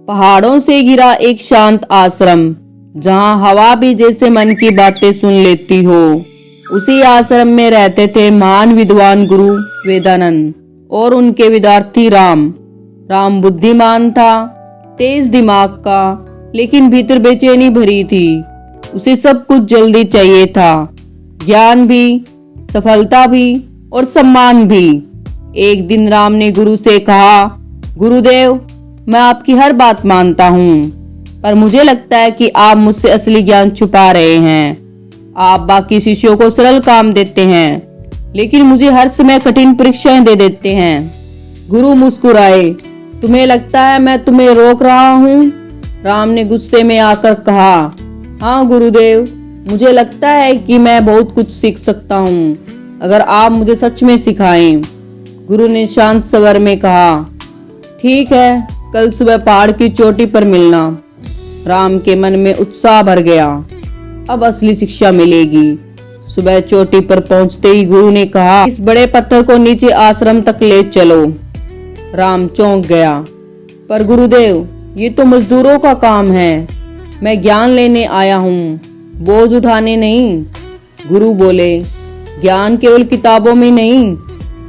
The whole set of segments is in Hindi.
पहाड़ों से घिरा एक शांत आश्रम, जहाँ हवा भी जैसे मन की बातें सुन लेती हो। उसी आश्रम में रहते थे महान विद्वान गुरु वेदानंद और उनके विद्यार्थी राम। राम बुद्धिमान था, तेज दिमाग का, लेकिन भीतर बेचैनी भरी थी। उसे सब कुछ जल्दी चाहिए था, ज्ञान भी, सफलता भी और सम्मान भी। एक दिन राम ने गुरु से कहा, गुरुदेव, मैं आपकी हर बात मानता हूँ, पर मुझे लगता है कि आप मुझसे असली ज्ञान छुपा रहे हैं। आप बाकी शिष्यों को सरल काम देते हैं, लेकिन मुझे हर समय कठिन परीक्षाएं दे देते हैं। गुरु मुस्कुराए, तुम्हें लगता है मैं तुम्हें रोक रहा हूँ? राम ने गुस्से में आकर कहा, हाँ गुरुदेव, मुझे लगता है कि मैं बहुत कुछ सीख सकता हूँ अगर आप मुझे सच में सिखाएं। गुरु ने शांत स्वर में कहा, ठीक है, कल सुबह पहाड़ की चोटी पर मिलना। राम के मन में उत्साह भर गया, अब असली शिक्षा मिलेगी। सुबह चोटी पर पहुंचते ही गुरु ने कहा, इस बड़े पत्थर को नीचे आश्रम तक ले चलो। राम चौंक गया, पर गुरुदेव, ये तो मजदूरों का काम है, मैं ज्ञान लेने आया हूँ, बोझ उठाने नहीं। गुरु बोले, ज्ञान केवल किताबों में नहीं,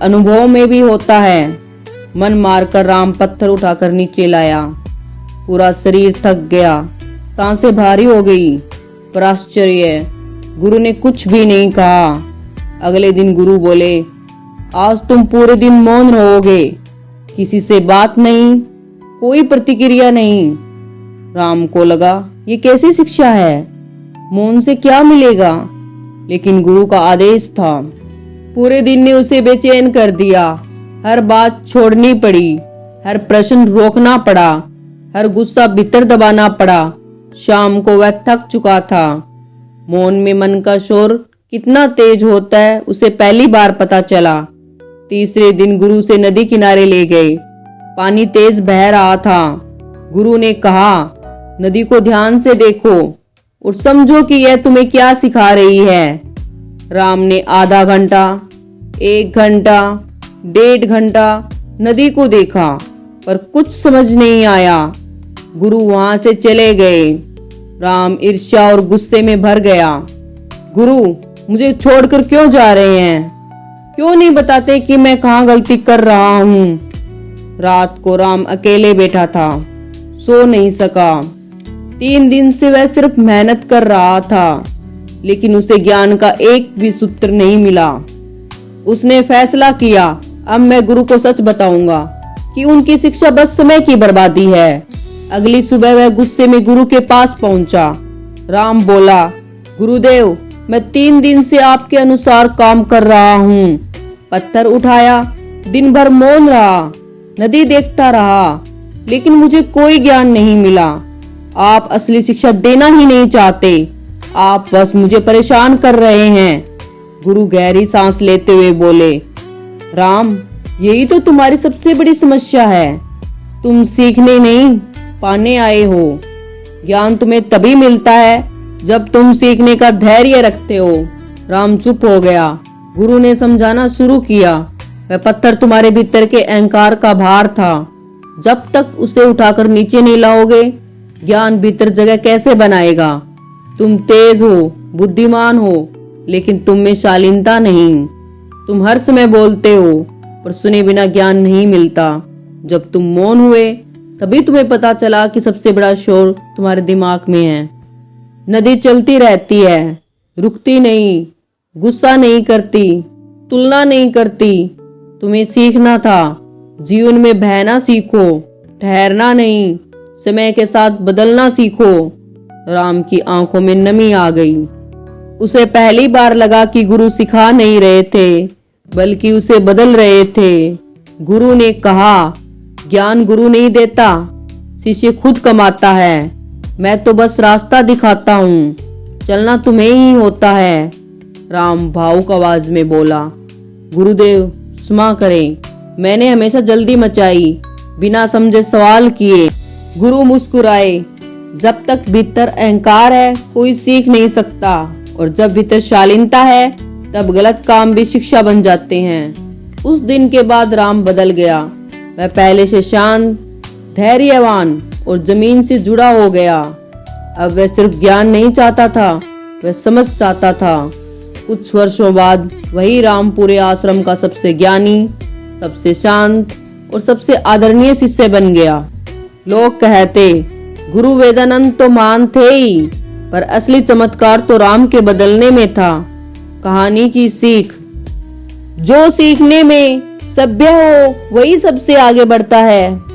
अनुभव में भी होता है। मन मारकर राम पत्थर उठाकर नीचे लाया। पूरा शरीर थक गया, सांसें भारी हो गई, पर आश्चर्य, गुरु ने कुछ भी नहीं कहा। अगले दिन गुरु बोले, आज तुम पूरे दिन मौन रहोगे, किसी से बात नहीं, कोई प्रतिक्रिया नहीं। राम को लगा, ये कैसी शिक्षा है, मौन से क्या मिलेगा? लेकिन गुरु का आदेश था। पूरे दिन ने उसे बेचैन कर दिया। हर बात छोड़नी पड़ी, हर प्रश्न रोकना पड़ा, हर गुस्सा भीतर दबाना पड़ा। शाम को वह थक चुका था। मौन में मन का शोर कितना तेज होता है, उसे पहली बार पता चला। तीसरे दिन गुरु से नदी किनारे ले गए। पानी तेज बह रहा था। गुरु ने कहा, नदी को ध्यान से देखो और समझो कि यह तुम्हें क्या सिखा रही है। राम ने आधा घंटा, 1 घंटा, 1.5 घंटा नदी को देखा, पर कुछ समझ नहीं आया। गुरु वहां से चले गए। राम ईर्ष्या और गुस्से में भर गया। गुरु, मुझे छोड़कर क्यों जा रहे हैं? क्यों नहीं बताते कि मैं कहाँ गलती कर रहा हूँ? रात को राम अकेले बैठा था, सो नहीं सका। 3 दिन से वह सिर्फ मेहनत कर रहा था, लेकिन उसे ज्ञान का एक भी सूत्र नहीं मिला। उसने फैसला किया, अब मैं गुरु को सच बताऊंगा कि उनकी शिक्षा बस समय की बर्बादी है। अगली सुबह वह गुस्से में गुरु के पास पहुंचा। राम बोला, गुरुदेव, मैं 3 दिन से आपके अनुसार काम कर रहा हूँ। पत्थर उठाया, दिन भर मौन रहा, नदी देखता रहा, लेकिन मुझे कोई ज्ञान नहीं मिला। आप असली शिक्षा देना ही नहीं चाहते, आप बस मुझे परेशान कर रहे हैं। गुरु गहरी सांस लेते हुए बोले, राम, यही तो तुम्हारी सबसे बड़ी समस्या है। तुम सीखने नहीं, पाने आए हो। ज्ञान तुम्हें तभी मिलता है जब तुम सीखने का धैर्य रखते हो। राम चुप हो गया। गुरु ने समझाना शुरू किया, वह पत्थर तुम्हारे भीतर के अहंकार का भार था। जब तक उसे उठाकर नीचे नहीं लाओगे, ज्ञान भीतर जगह कैसे बनाएगा? तुम तेज हो, बुद्धिमान हो, लेकिन तुम में शालीनता नहीं। तुम हर समय बोलते हो, पर सुने बिना ज्ञान नहीं मिलता। जब तुम मौन हुए, तभी तुम्हें पता चला कि सबसे बड़ा शोर तुम्हारे दिमाग में है। नदी चलती रहती है, रुकती नहीं, गुस्सा नहीं करती, तुलना नहीं करती। तुम्हें सीखना था, जीवन में बहना सीखो, ठहरना नहीं, समय के साथ बदलना सीखो। राम की आंखों में नमी आ गई। उसे पहली बार लगा कि गुरु सिखा नहीं रहे थे, बल्कि उसे बदल रहे थे। गुरु ने कहा, ज्ञान गुरु नहीं देता, शिष्य खुद कमाता है। मैं तो बस रास्ता दिखाता हूँ, चलना तुम्हें ही होता है। राम भावुक आवाज में बोला, गुरुदेव, क्षमा करें, मैंने हमेशा जल्दी मचाई, बिना समझे सवाल किए। गुरु मुस्कुराए, जब तक भीतर अहंकार है, कोई सीख नहीं सकता, और जब भीतर शालीनता है, तब गलत काम भी शिक्षा बन जाते हैं। उस दिन के बाद राम बदल गया। वह पहले से शांत, धैर्यवान और जमीन से जुड़ा हो गया। अब वह सिर्फ ज्ञान नहीं चाहता था, वह समझ चाहता था। कुछ वर्षों बाद वही रामपुरे आश्रम का सबसे ज्ञानी, सबसे शांत और सबसे आदरणीय शिष्य बन गया। लोग कहते गुरु वेदानंद तो महान थे ही, पर असली चमत्कार तो राम के बदलने में था। कहानी की सीख, जो सीखने में सभ्य हो वही सबसे आगे बढ़ता है।